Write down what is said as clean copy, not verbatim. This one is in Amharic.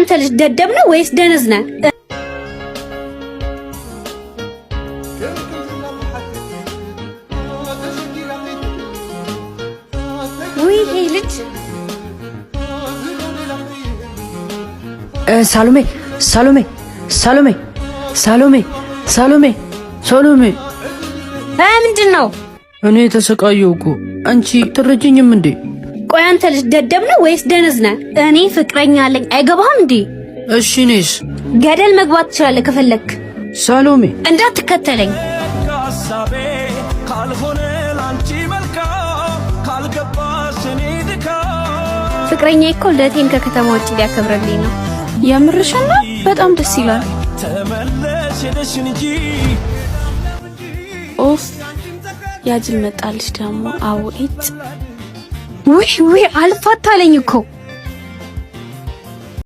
አንተ ልጅ ደደብ ነው ወይስ ደነዝ ነህ? ወይ ይሄ ልጅ ሳሎሜ ሳሎሜ ሳሎሜ ሳሎሜ ሳሎሜ ሳሎሜ ምንድነው? እኔ ተሰቃየሁ እኮ አንቺ ትረጅኝም እንዴ? ቆይ አንተ ልጅ ደደብ ነው ወይስ ደነዝ ነህ? እኔ ፍቅረኛ አለኝ አይገባህም እንዴ? እሺ ነሽ ገደል መግባት ትችላለህ ከፈለክ። ሳሎሜ እንዳትከተለኝ። ፍቅረኛ እኮ ለቴን ከከተማ ውጭ ሊያከብርልኝ ነው። የምርሽና በጣም ደስ ይላል። ኦፍ ያጅል መጣልሽ ደግሞ አውኢት ውይ አልፋታለኝ እኮ